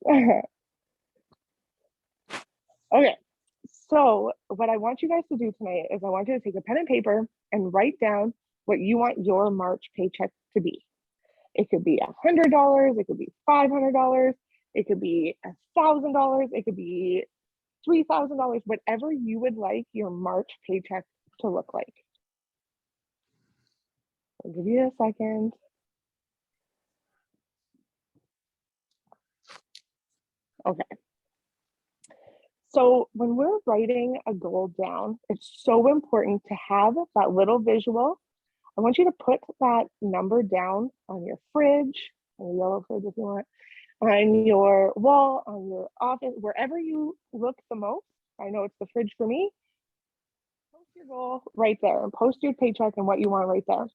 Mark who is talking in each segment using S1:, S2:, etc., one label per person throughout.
S1: Okay. So what I want you guys to do tonight is I want you to take a pen and paper and write down what you want your March paycheck to be. It could be $100, it could be $500, it could be $1,000, it could be $3,000, whatever you would like your March paycheck to look like. I'll give you a second. Okay. So when we're writing a goal down, it's so important to have that little visual. I want you to put that number down on your fridge, on your yellow fridge if you want, on your wall, on your office, wherever you look the most. I know it's the fridge for me. Post your goal right there and post your paycheck and what you want right there.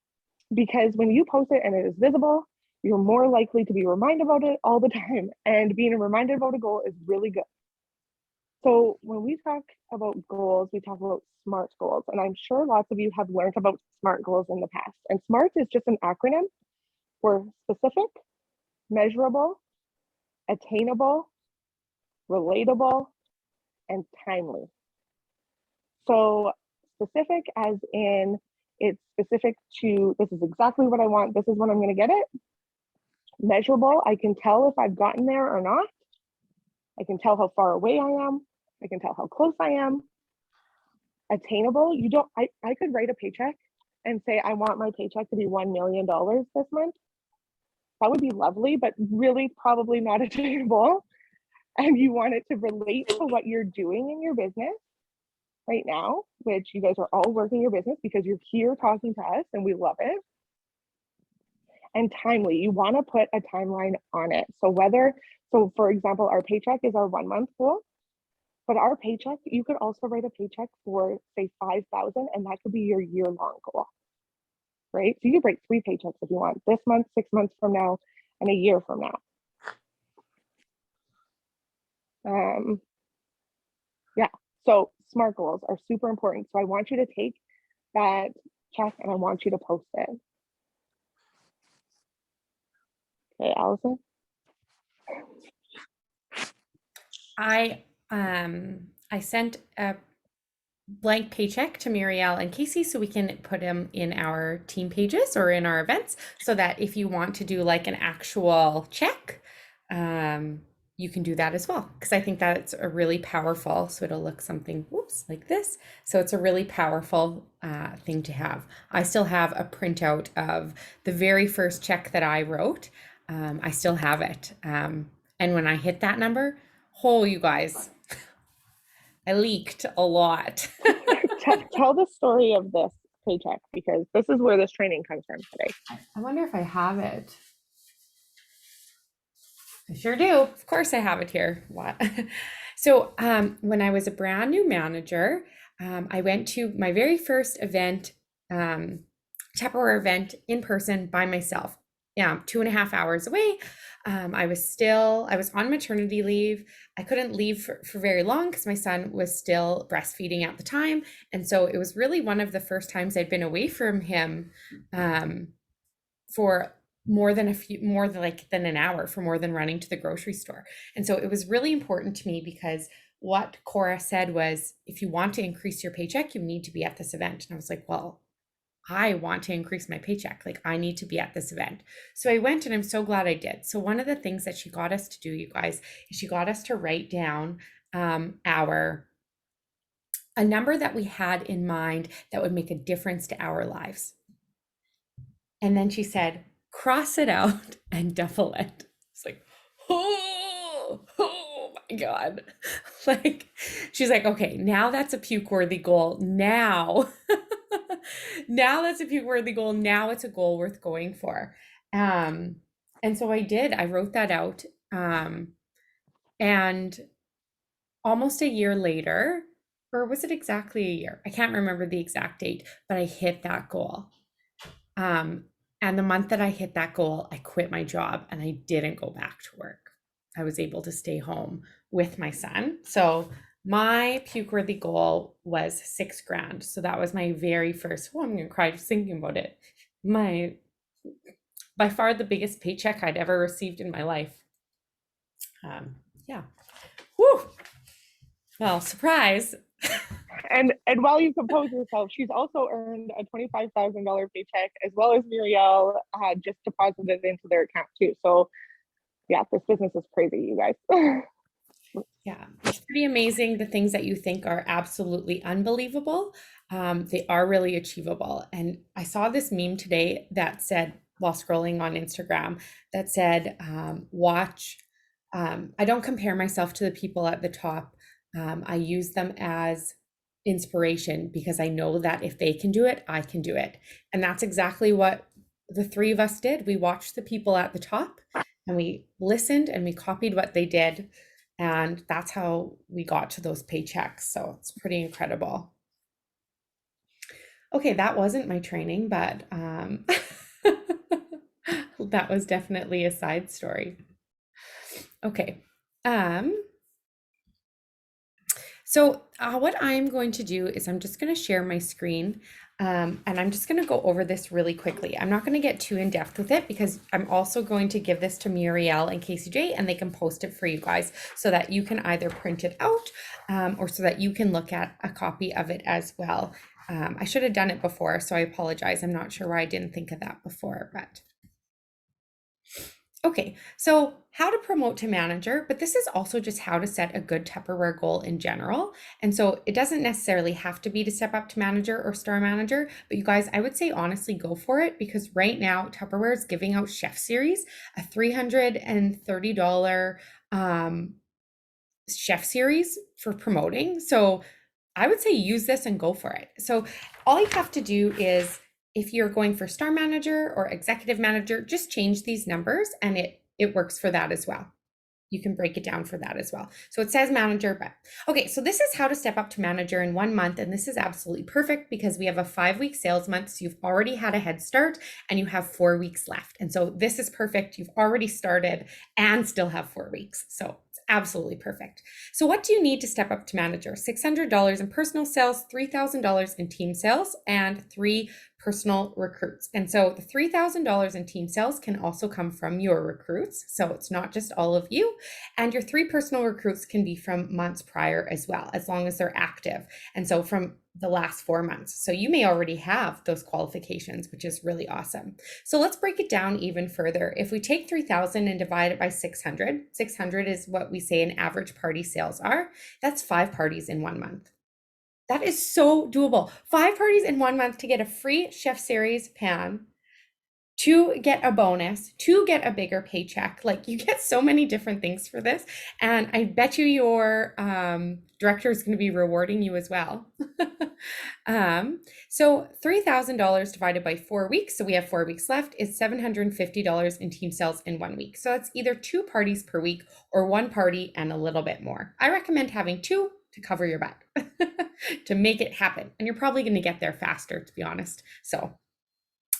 S1: Because when you post it and it is visible, you're more likely to be reminded about it all the time. And being reminded about a goal is really good. So when we talk about goals, we talk about SMART goals. And I'm sure lots of you have learned about SMART goals in the past. And SMART is just an acronym for specific, measurable, attainable, relatable, and timely. So specific as in it's specific to this is exactly what I want, this is when I'm going to get it. Measurable, I can tell if I've gotten there or not. I can tell how far away I am. I can tell how close I am. Attainable, I could write a paycheck and say I want my paycheck to be $1 million this month. That would be lovely, but really probably not attainable. And you want it to relate to what you're doing in your business right now, which you guys are all working your business because you're here talking to us and we love it. And timely, you want to put a timeline on it. So for example, our paycheck is our 1 month goal, but our paycheck, you could also write a paycheck for say 5,000 and that could be your year-long goal, right? So you could write 3 paychecks if you want, this month, 6 months from now, and a year from now. Yeah, so SMART goals are super important. So I want you to take that check and I want you to post it. Okay, Allison?
S2: I sent a blank paycheck to Muriel and Casey so we can put them in our team pages or in our events so that if you want to do like an actual check, you can do that as well. Because I think that's a really powerful, so it'll look something, whoops, like this. So it's a really powerful thing to have. I still have a printout of the very first check that I wrote. I still have it. And when I hit that number, you guys, I leaked a lot.
S1: Tell the story of this paycheck because this is where this training comes from today.
S2: I wonder if I have it. I sure do. Of course I have it here. What? So when I was a brand new manager, I went to my very first event, Tupperware event in person by myself. Yeah, 2.5 hours away. I was on maternity leave. I couldn't leave for very long because my son was still breastfeeding at the time. And so it was really one of the first times I'd been away from him for more than an hour, for more than running to the grocery store. And so it was really important to me because what Cora said was, if you want to increase your paycheck, you need to be at this event. And I was like, well, I want to increase my paycheck. Like, I need to be at this event. So I went and I'm so glad I did. So one of the things that she got us to do, you guys, is she got us to write down a number that we had in mind that would make a difference to our lives. And then she said, cross it out and double it. It's like, oh my God. Like, she's like, okay, now that's a puke worthy goal. Now that's a puke worthy goal. Now it's a goal worth going for. And so I did, I wrote that out. And almost a year later, or was it exactly a year? I can't remember the exact date, but I hit that goal. And the month that I hit that goal, I quit my job and I didn't go back to work. I was able to stay home with my son. So my puke worthy goal was $6,000. So that was my very first, I'm gonna cry just thinking about it. By far the biggest paycheck I'd ever received in my life. Yeah. Woo. Well, surprise.
S1: And while you compose yourself, she's also earned a $25,000 paycheck, as well as Muriel had just deposited into their account too. So yeah, this business is crazy, you guys.
S2: Yeah, it's pretty amazing. The things that you think are absolutely unbelievable, they are really achievable. And I saw this meme today that said, while scrolling on Instagram, that said, watch. I don't compare myself to the people at the top. I use them as inspiration because I know that if they can do it, I can do it. And that's exactly what the three of us did. We watched the people at the top and we listened and we copied what they did, and that's how we got to those paychecks. So it's pretty incredible. Okay, that wasn't my training, but that was definitely a side story. Okay. Um, so what I'm going to do is I'm just going to share my screen, and I'm just going to go over this really quickly. I'm not going to get too in depth with it because I'm also going to give this to Muriel and KCJ and they can post it for you guys so that you can either print it out, or so that you can look at a copy of it as well. I should have done it before, so I apologize. I'm not sure why I didn't think of that before, but okay, so how to promote to manager, but this is also just how to set a good Tupperware goal in general. And so it doesn't necessarily have to be to step up to manager or star manager, but you guys, I would say honestly go for it because right now Tupperware is giving out Chef Series, a $330 Chef Series for promoting. So I would say use this and go for it. So all you have to do is, if you're going for star manager or executive manager, just change these numbers and it works for that as well. You can break it down for that as well. So it says manager, but okay, so this is how to step up to manager in 1 month. And this is absolutely perfect because we have a 5-week sales month. So you've already had a head start and you have 4 weeks left. And so this is perfect. You've already started and still have 4 weeks. So it's absolutely perfect. So what do you need to step up to manager? $600 in personal sales, $3,000 in team sales, and 3 personal recruits. And so the $3,000 in team sales can also come from your recruits. So it's not just all of you. And your 3 personal recruits can be from months prior as well, as long as they're active. And so from the last 4 months. So you may already have those qualifications, which is really awesome. So let's break it down even further. If we take 3,000 and divide it by 600, 600 is what we say an average party sales are. That's 5 parties in 1 month. That is so doable. 5 parties in 1 month to get a free Chef Series pan, to get a bonus, to get a bigger paycheck. Like you get so many different things for this. And I bet you your director is going to be rewarding you as well. So $3,000 divided by 4 weeks, so we have 4 weeks left, is $750 in team sales in 1 week. So that's either 2 parties per week or 1 party and a little bit more. I recommend having 2 to cover your butt to make it happen. And you're probably going to get there faster, to be honest. So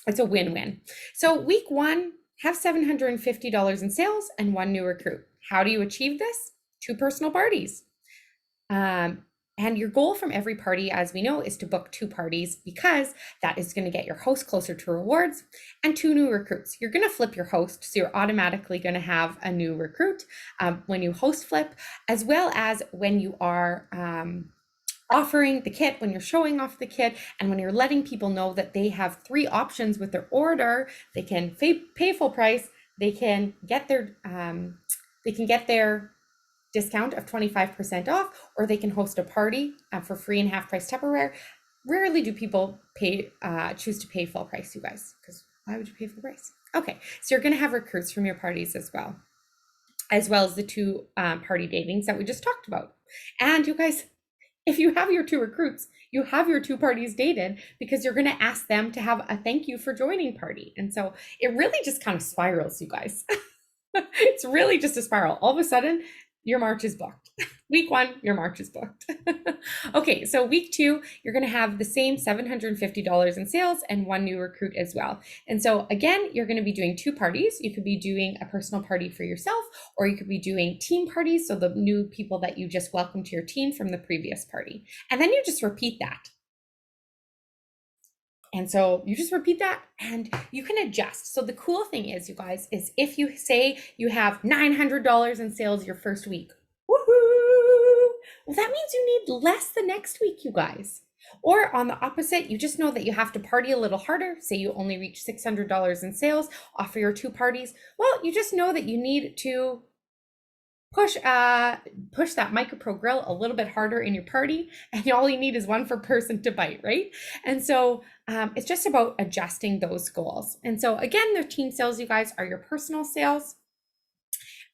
S2: it's a win-win. So week 1, have $750 in sales and 1 new recruit. How do you achieve this? 2 personal parties. And your goal from every party, as we know, is to book 2 parties because that is going to get your host closer to rewards, and 2 new recruits. You're going to flip your host, so you're automatically going to have a new recruit when you host flip, as well as when you are offering the kit, when you're showing off the kit, and when you're letting people know that they have 3 options with their order. They can pay full price, they can get their discount of 25% off, or they can host a party for free and half price Tupperware. Rarely do people choose to pay full price, you guys, because why would you pay full price? Okay, so you're going to have recruits from your parties as well as the 2 party datings that we just talked about. And you guys, if you have your 2 recruits, you have your 2 parties dated because you're going to ask them to have a thank you for joining party. And so it really just kind of spirals, you guys. It's really just a spiral. All of a sudden, your March is booked. Week 1, your March is booked. Okay, so week 2, you're going to have the same $750 in sales and 1 new recruit as well. And so again, you're going to be doing 2 parties. You could be doing a personal party for yourself, or you could be doing team parties, so the new people that you just welcomed to your team from the previous party. And then you just repeat that. And so you just repeat that and you can adjust. So the cool thing is, you guys, is if you say you have $900 in sales your first week, woohoo! Well, that means you need less the next week, you guys. Or on the opposite, you just know that you have to party a little harder. Say you only reach $600 in sales, offer your 2 parties. Well, you just know that you need to push that Micro Pro grill a little bit harder in your party, and all you need is one per person to bite, right? And so it's just about adjusting those goals. And so again, the team sales, you guys, are your personal sales.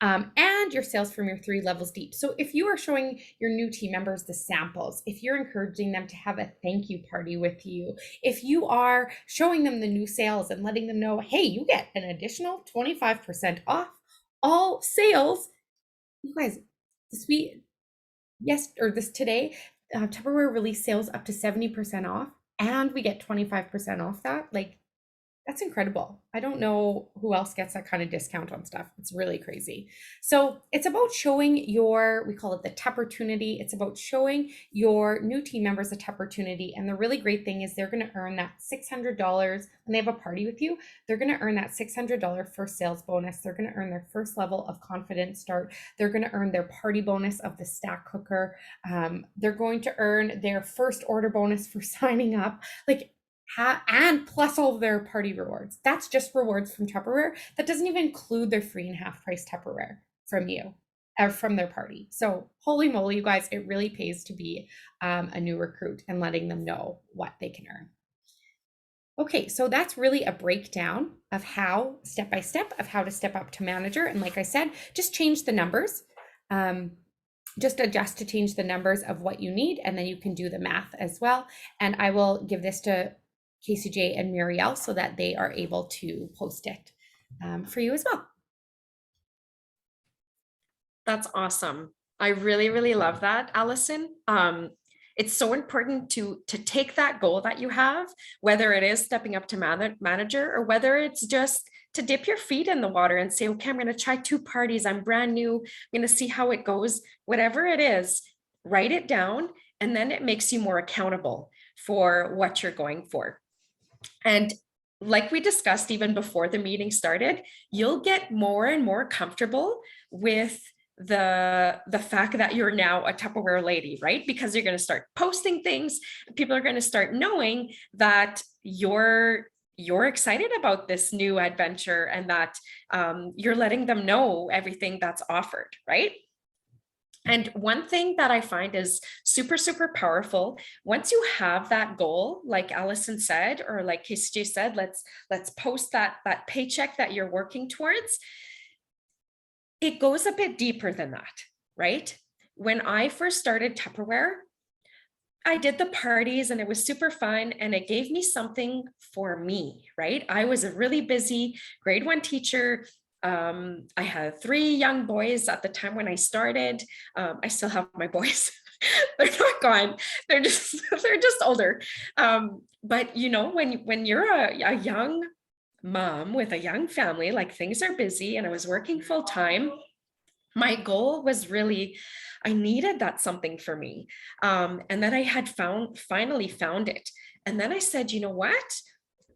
S2: And your sales from your 3 levels deep. So if you are showing your new team members the samples, if you're encouraging them to have a thank you party with you, if you are showing them the new sales and letting them know, hey, you get an additional 25% off all sales. You guys, this week, this today, Tupperware released sales up to 70% off, and we get 25% off that. Like, that's incredible. I don't know who else gets that kind of discount on stuff. It's really crazy. So it's about showing we call it the Tuppertunity. It's about showing your new team members a Tuppertunity. And the really great thing is they're going to earn that $600 when they have a party with you. They're going to earn that $600 first sales bonus. They're going to earn their first level of confidence start. They're going to earn their party bonus of the stack cooker. They're going to earn their first order bonus for signing up. Like, and plus all of their party rewards. That's just rewards from Tupperware. That doesn't even include their free and half price Tupperware from you or from their party. So holy moly, you guys, it really pays to be a new recruit and letting them know what they can earn. Okay, so that's really a breakdown of how, step by step, of how to step up to manager. And like I said, just change the numbers. Just adjust to change the numbers of what you need, and then you can do the math as well. And I will give this to KCJ and Muriel so that they are able to post it for you as well.
S3: That's awesome. I really, really love that, Allison. It's so important to take that goal that you have, whether it is stepping up to manager or whether it's just to dip your feet in the water and say, okay, I'm going to try 2 parties. I'm brand new. I'm going to see how it goes. Whatever it is, write it down, and then it makes you more accountable for what you're going for. And like we discussed even before the meeting started, you'll get more and more comfortable with the fact that you're now a Tupperware lady, right? Because you're going to start posting things. People are going to start knowing that you're excited about this new adventure, and that you're letting them know everything that's offered, right? And one thing that I find is super, super powerful, once you have that goal, like Allison said, or like KCJ said, let's post that paycheck that you're working towards. It goes a bit deeper than that, right? When I first started Tupperware, I did the parties and it was super fun, and it gave me something for me, right? I was a really busy grade 1 teacher. I had 3 young boys at the time when I started. I still have my boys. They're not gone. They're just older. But you know, when you're a young mom with a young family, like, things are busy, and I was working full time. My goal was really, I needed that something for me. And then I had finally found it. And then I said, you know what?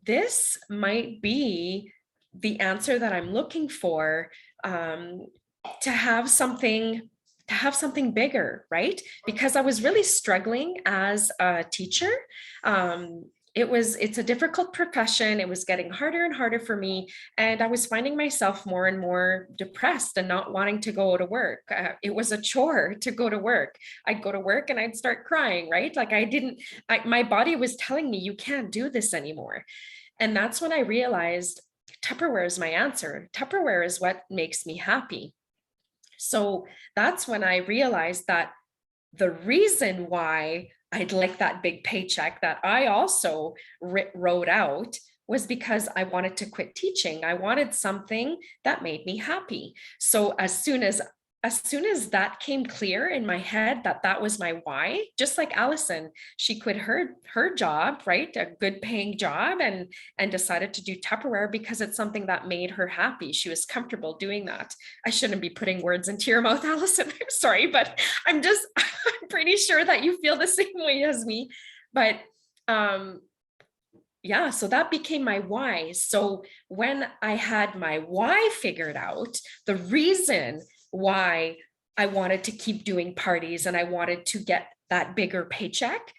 S3: This might be the answer that I'm looking for, to have something bigger, right? Because I was really struggling as a teacher. It's a difficult profession. It was getting harder and harder for me. And I was finding myself more and more depressed and not wanting to go to work. It was a chore to go to work. I'd go to work and I'd start crying, right? Like, my body was telling me, you can't do this anymore. And that's when I realized Tupperware is my answer. Tupperware is what makes me happy. So that's when I realized that the reason why I'd like that big paycheck that I also wrote out was because I wanted to quit teaching. I wanted something that made me happy. So as soon as that came clear in my head, that was my why, just like Allison, she quit her job, right? A good paying job, and decided to do Tupperware because it's something that made her happy. She was comfortable doing that. I shouldn't be putting words into your mouth, Allison. I'm sorry, but I'm pretty sure that you feel the same way as me. But yeah, so that became my why. So when I had my why figured out, the reason why I wanted to keep doing parties and I wanted to get that bigger paycheck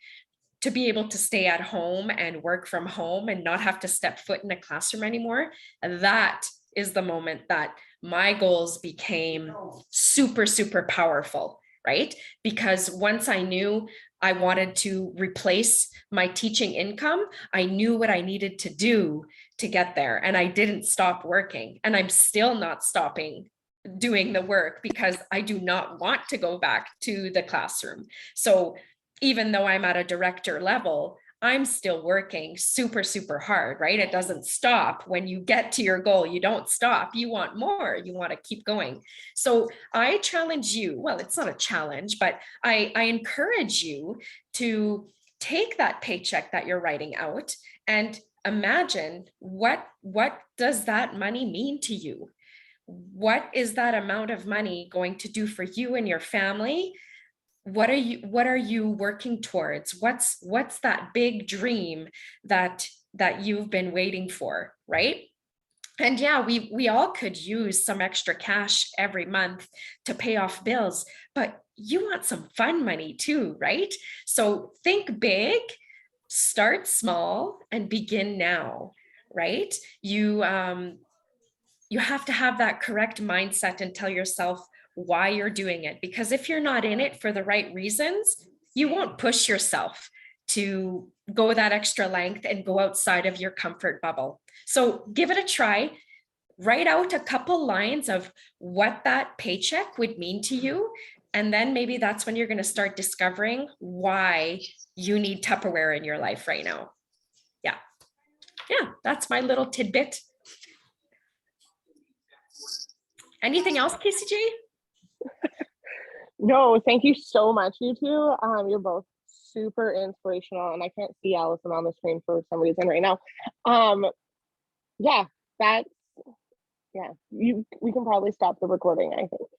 S3: to be able to stay at home and work from home and not have to step foot in a classroom anymore, that is the moment that my goals became super, super powerful, right? Because once I knew I wanted to replace my teaching income, I knew what I needed to do to get there. And I didn't stop working. And I'm still not stopping doing the work because I do not want to go back to the classroom. So even though I'm at a director level, I'm still working super, super hard, right? It doesn't stop. When you get to your goal, you don't stop. You want more, you want to keep going. So I challenge you, well, it's not a challenge, but I encourage you to take that paycheck that you're writing out and imagine what does that money mean to you? What is that amount of money going to do for you and your family? What are you working towards? What's that big dream that you've been waiting for, right? And yeah, we all could use some extra cash every month to pay off bills, but you want some fun money too, right? So think big, start small, and begin now, right? You have to have that correct mindset and tell yourself why you're doing it. Because if you're not in it for the right reasons, you won't push yourself to go that extra length and go outside of your comfort bubble. So give it a try. Write out a couple lines of what that paycheck would mean to you. And then maybe that's when you're going to start discovering why you need Tupperware in your life right now. Yeah. Yeah, that's my little tidbit. Anything else, KCJ?
S1: No, thank you so much, you two. You're both super inspirational, and I can't see Allison on the screen for some reason right now. Yeah, that's, yeah, we can probably stop the recording, I think.